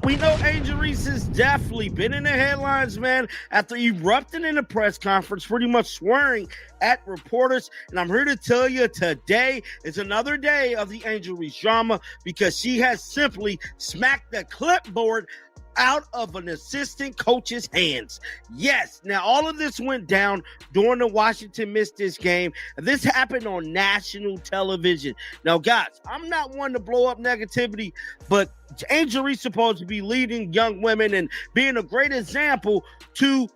We know Angel Reese has definitely been in the headlines, man, after erupting in a press conference, pretty much swearing at reporters. And I'm here to tell you today is another day of the Angel Reese drama because she has simply smacked the clipboard out of an assistant coach's hands. Yes, now all of this went down during the Washington missed this game. This happened on national television. Now, guys, I'm not one to blow up negativity, but Angel Reese supposed to be leading young women and being a great example to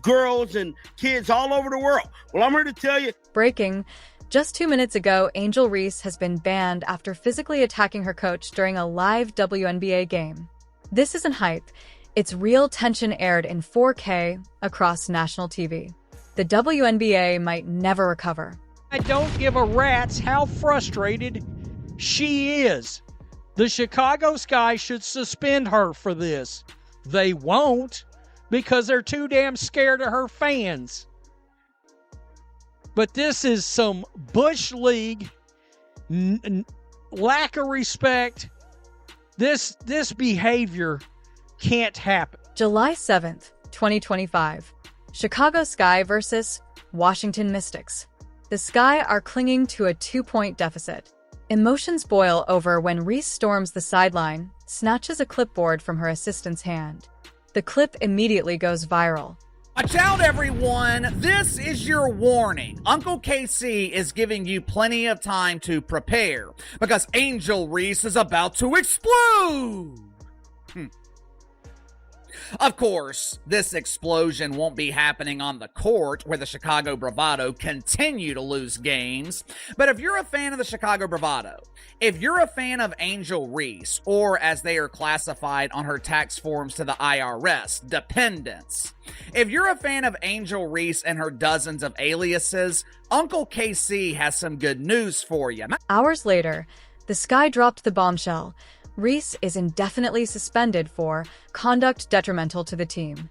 girls and kids all over the world. Well, I'm here to tell you. Breaking. Just 2 minutes ago, Angel Reese has been banned after physically attacking her coach during a live WNBA game. This isn't hype. It's real tension aired in 4K across national TV. The WNBA might never recover. I don't give a rat's how frustrated she is. The Chicago Sky should suspend her for this. They won't because they're too damn scared of her fans. But this is some Bush League lack of respect. This behavior can't happen. July 7th, 2025. Chicago Sky versus Washington Mystics. The Sky are clinging to a 2-point deficit. Emotions boil over when Reese storms the sideline, snatches a clipboard from her assistant's hand. The clip immediately goes viral. Watch out, everyone. This is your warning. Uncle KC is giving you plenty of time to prepare because Angel Reese is about to explode. Of course, this explosion won't be happening on the court where the Chicago Bravado continue to lose games. But if you're a fan of the Chicago Bravado, if you're a fan of Angel Reese, or as they are classified on her tax forms to the IRS, dependents, if you're a fan of Angel Reese and her dozens of aliases, Uncle KC has some good news for you. Hours later, the Sky dropped the bombshell. Reese is indefinitely suspended for conduct detrimental to the team.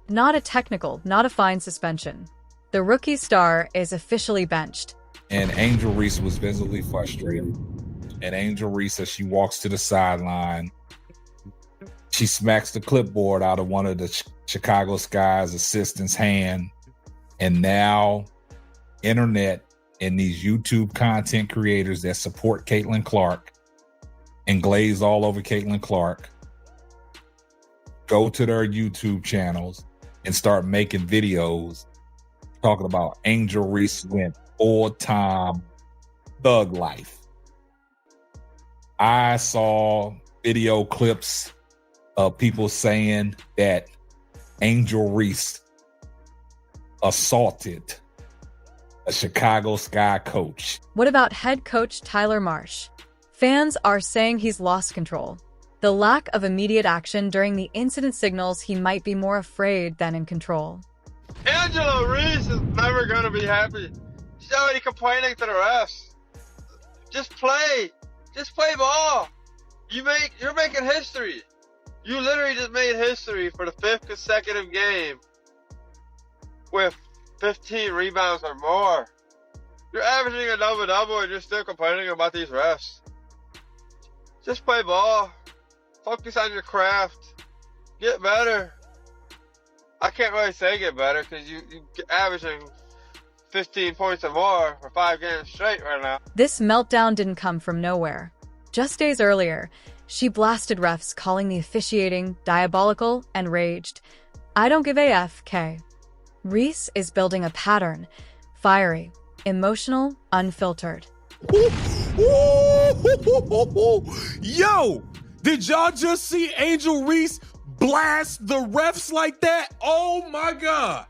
Not a technical, not a fine suspension. The rookie star is officially benched. And Angel Reese was visibly frustrated. And Angel Reese, as she walks to the sideline, she smacks the clipboard out of one of the Chicago Sky's assistant's hand. And now, internet and these YouTube content creators that support Caitlin Clark and glaze all over Caitlin Clark go to their YouTube channels and start making videos talking about Angel Reese went all-time thug life. I saw video clips of people saying that Angel Reese assaulted a Chicago Sky coach. What about head coach Tyler Marsh? Fans are saying he's lost control. The lack of immediate action during the incident signals he might be more afraid than in control. Angela Reese is never going to be happy. She's already complaining to the refs. Just play. Just play ball. You're making history. You literally just made history for the 5th consecutive game with 15 rebounds or more. You're averaging a double-double and you're still complaining about these refs. Just play ball. Focus on your craft. Get better. I can't really say get better because you're averaging 15 points or more for 5 games straight right now. This meltdown didn't come from nowhere. Just days earlier, she blasted refs, calling the officiating diabolical and raged. I don't give a F, K. Reese is building a pattern. Fiery, emotional, unfiltered. Yo, did y'all just see Angel Reese blast the refs like that? Oh my God.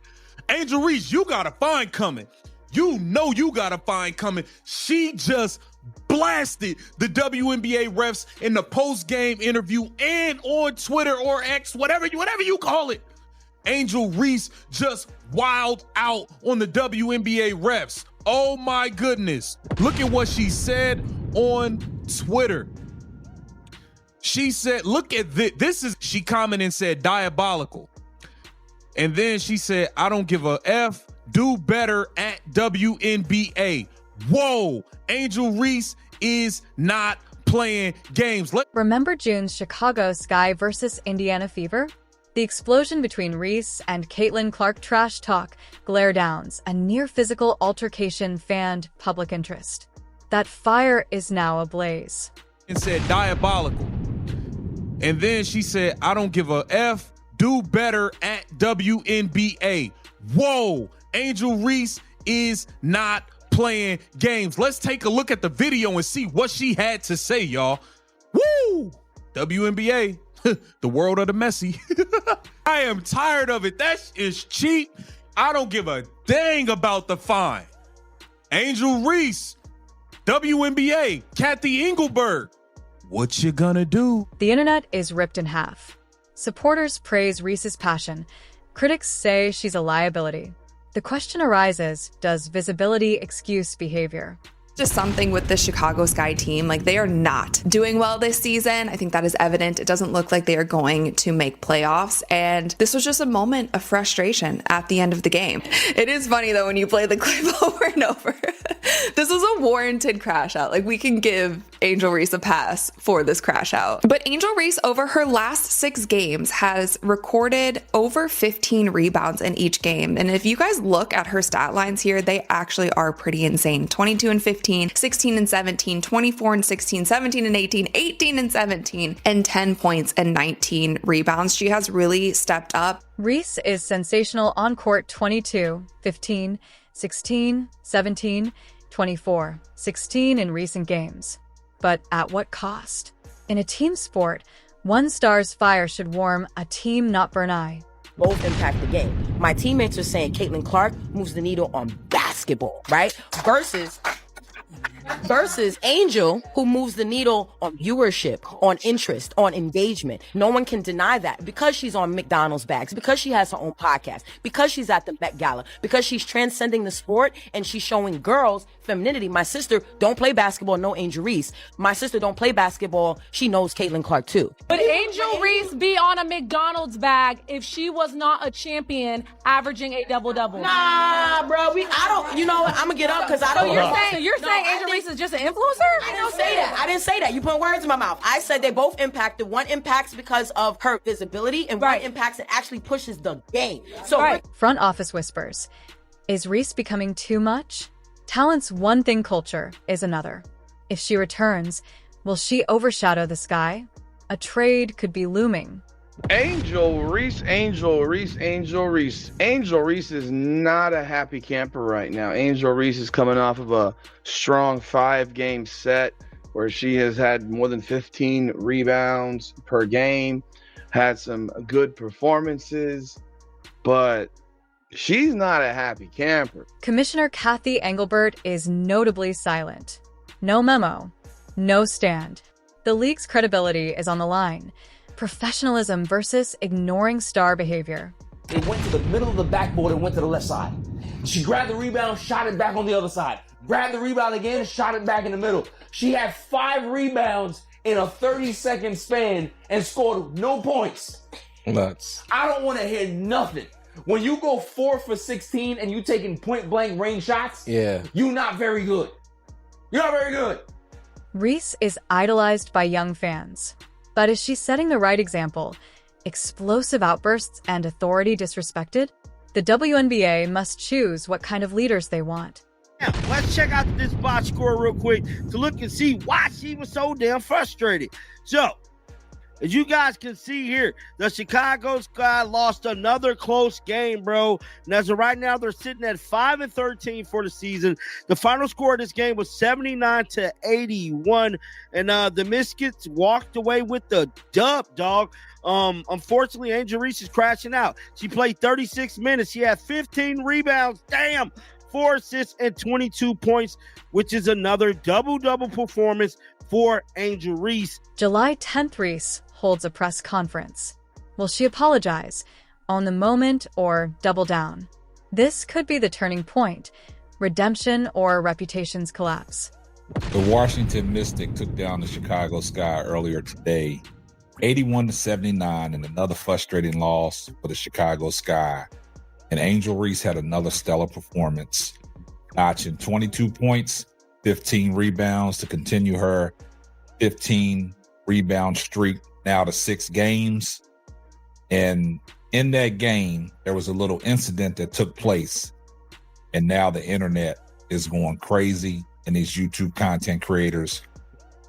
Angel Reese, you got a fine coming. You know you got a fine coming. She just blasted the WNBA refs in the post-game interview and on Twitter or X, whatever you call it. Angel Reese just wilded out on the WNBA refs. Oh my goodness. Look at what she said on Twitter. She said, look at this. She commented and said diabolical. And then she said, I don't give a F, do better at WNBA. Whoa, Angel Reese is not playing games. Remember June's Chicago Sky versus Indiana Fever? The explosion between Reese and Caitlin Clark trash talk, glare downs, and near-physical altercation fanned public interest. That fire is now ablaze. And said diabolical. And then she said, I don't give a F, do better at WNBA. Whoa, Angel Reese is not playing games. Let's take a look at the video and see what she had to say, y'all. Woo! WNBA, the world of the messy. I am tired of it. That is cheap. I don't give a dang about the fine. Angel Reese, WNBA, Kathy Engelberg. What you gonna do? The internet is ripped in half. Supporters praise Reese's passion. Critics say she's a liability. The question arises, does visibility excuse behavior? Just something with the Chicago Sky team, like they are not doing well this season. I think that is evident. It doesn't look like they are going to make playoffs. And this was just a moment of frustration at the end of the game. It is funny though, when you play the clip over and over, this was a warranted crash out. Like we can give Angel Reese a pass for this crash out. But Angel Reese over her last 6 games has recorded over 15 rebounds in each game. And if you guys look at her stat lines here, they actually are pretty insane. 22 and 15. 16 and 17, 24 and 16, 17 and 18, 18 and 17, and 10 points and 19 rebounds. She has really stepped up. Reese is sensational on court 22, 15, 16, 17, 24, 16 in recent games. But at what cost? In a team sport, one star's fire should warm a team, not burn eye. Both impact the game. My teammates are saying Caitlin Clark moves the needle on basketball, right? Versus Angel, who moves the needle on viewership, on interest, on engagement. No one can deny that because she's on McDonald's bags, because she has her own podcast, because she's at the Met Gala, because she's transcending the sport and she's showing girls femininity. My sister don't play basketball, no Angel Reese. My sister don't play basketball, she knows Caitlin Clark too. Would Angel Reese be on a McDonald's bag if she was not a champion averaging a double-double? Nah, bro, you know what, I'm gonna get up because I don't know. So you're saying Angel Reese is just an influencer? I didn't say that. You put words in my mouth. I said they both impacted. One impacts because of her visibility, and one impacts and actually pushes the game. So Front office whispers. Is Reese becoming too much? Talent's one thing, culture is another. If she returns, will she overshadow the Sky? A trade could be looming. Angel Reese. Angel Reese is not a happy camper right now. Angel Reese is coming off of a strong 5-game set where she has had more than 15 rebounds per game, had some good performances, but she's not a happy camper. Commissioner Kathy Engelbert is notably silent. No memo, no stand. The league's credibility is on the line. Professionalism versus ignoring star behavior. It went to the middle of the backboard and went to the left side. She grabbed the rebound, shot it back on the other side. Grabbed the rebound again, shot it back in the middle. She had 5 rebounds in a 30-second span and scored no points. Nuts. I don't want to hear nothing. When you go 4 for 16 and you taking point-blank range shots, you're not very good. You're not very good. Reese is idolized by young fans. But is she setting the right example? Explosive outbursts and authority disrespected? The WNBA must choose what kind of leaders they want. Now, let's check out this box score real quick to look and see why she was so damn frustrated. So, as you guys can see here, the Chicago Sky lost another close game, bro. And as of right now, they're sitting at 5-13 for the season. The final score of this game was 79-81. And the Mystics walked away with the dub, dog. Unfortunately, Angel Reese is crashing out. She played 36 minutes. She had 15 rebounds. Damn. 4 assists and 22 points, which is another double-double performance for Angel Reese. July 10th, Reese holds a press conference. Will she apologize, own the moment, or double down? This could be the turning point, redemption or reputation's collapse. The Washington Mystic took down the Chicago Sky earlier today, 81-79, in another frustrating loss for the Chicago Sky. And Angel Reese had another stellar performance, notching 22 points, 15 rebounds to continue her 15 rebound streak now to 6 games. And in that game, there was a little incident that took place. And now the internet is going crazy, and these YouTube content creators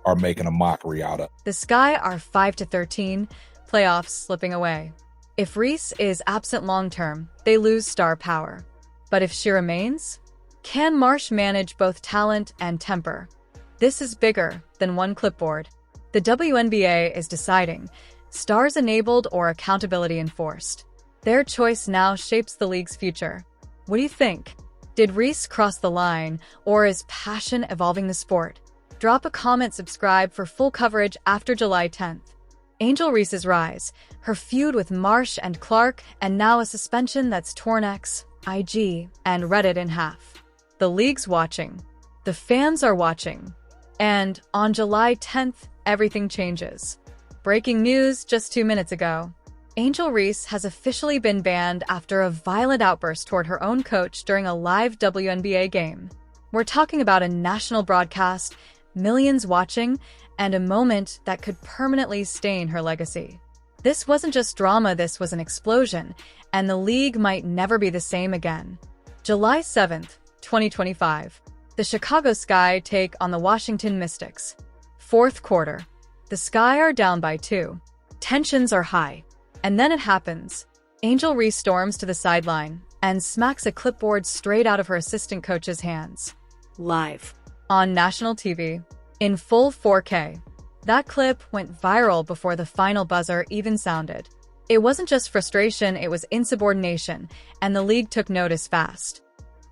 are making a mockery out of it. The Sky are 5-13, playoffs slipping away. If Reese is absent long-term, they lose star power. But if she remains, can Marsh manage both talent and temper? This is bigger than one clipboard. The WNBA is deciding, stars enabled or accountability enforced. Their choice now shapes the league's future. What do you think? Did Reese cross the line, or is passion evolving the sport? Drop a comment, subscribe for full coverage after July 10th. Angel Reese's rise, her feud with Marsh and Clark, and now a suspension that's torn X, IG, and Reddit in half. The league's watching. The fans are watching. And on July 10th, everything changes. Breaking news just 2 minutes ago. Angel Reese has officially been banned after a violent outburst toward her own coach during a live WNBA game. We're talking about a national broadcast, millions watching, and a moment that could permanently stain her legacy. This wasn't just drama, this was an explosion, and the league might never be the same again. July 7th, 2025. The Chicago Sky take on the Washington Mystics. Fourth quarter. The Sky are down by 2. Tensions are high. And then it happens. Angel Reese storms to the sideline and smacks a clipboard straight out of her assistant coach's hands. Live. On national TV. In full 4K. That clip went viral before the final buzzer even sounded. It wasn't just frustration, it was insubordination, and the league took notice fast.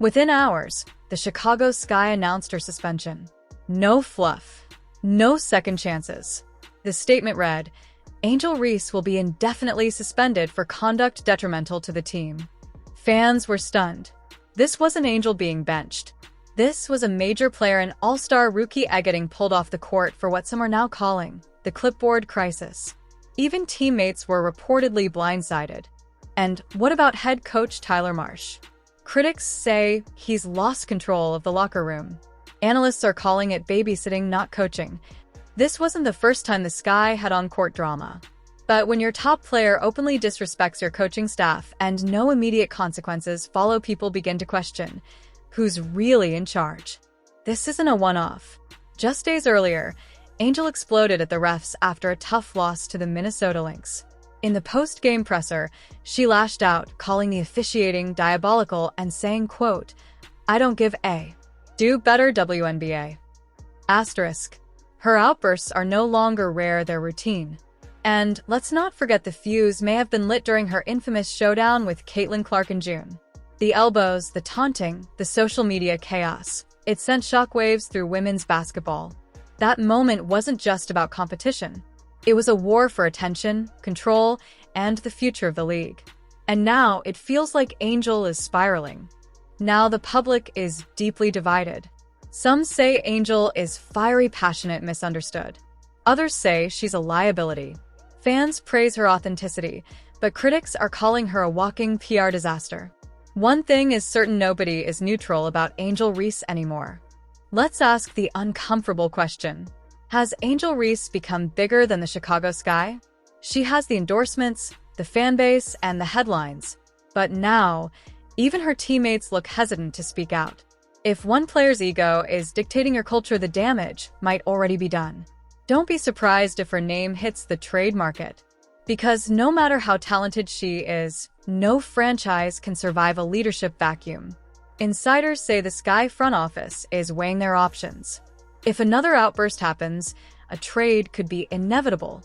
Within hours, the Chicago Sky announced her suspension. No fluff. No second chances. The statement read, Angel Reese will be indefinitely suspended for conduct detrimental to the team. Fans were stunned. This wasn't Angel being benched. This was a major player, an all-star rookie getting pulled off the court for what some are now calling the clipboard crisis. Even teammates were reportedly blindsided. And what about head coach Tyler Marsh? Critics say he's lost control of the locker room. Analysts are calling it babysitting, not coaching. This wasn't the first time the Sky had on-court drama. But when your top player openly disrespects your coaching staff and no immediate consequences follow, people begin to question, who's really in charge? This isn't a one-off. Just days earlier, Angel exploded at the refs after a tough loss to the Minnesota Lynx. In the post-game presser, she lashed out, calling the officiating diabolical and saying, quote, "I don't give a do better, WNBA." Asterisk. Her outbursts are no longer rare, they're routine. And let's not forget the fuse may have been lit during her infamous showdown with Caitlin Clark in June. The elbows, the taunting, the social media chaos. It sent shockwaves through women's basketball. That moment wasn't just about competition. It was a war for attention, control, and the future of the league. And now it feels like Angel is spiraling. Now the public is deeply divided. Some say Angel is fiery, passionate, misunderstood. Others say she's a liability. Fans praise her authenticity, but critics are calling her a walking PR disaster. One thing is certain, nobody is neutral about Angel Reese anymore. Let's ask the uncomfortable question. Has Angel Reese become bigger than the Chicago Sky? She has the endorsements, the fan base, and the headlines. But now, even her teammates look hesitant to speak out. If one player's ego is dictating your culture, the damage might already be done. Don't be surprised if her name hits the trade market. Because no matter how talented she is, no franchise can survive a leadership vacuum. Insiders say the Sky front office is weighing their options. If another outburst happens, a trade could be inevitable.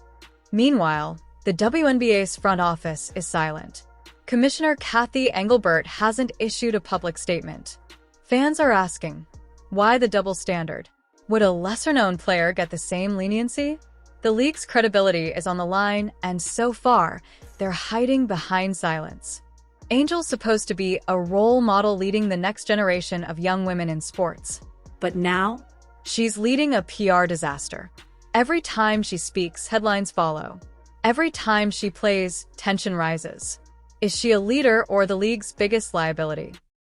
Meanwhile, the WNBA's front office is silent. Commissioner Kathy Engelbert hasn't issued a public statement. Fans are asking, why the double standard? Would a lesser-known player get the same leniency? The league's credibility is on the line, and so far, they're hiding behind silence. Angel's supposed to be a role model leading the next generation of young women in sports. But now, she's leading a PR disaster. Every time she speaks, headlines follow. Every time she plays, tension rises. Is she a leader or the league's biggest liability?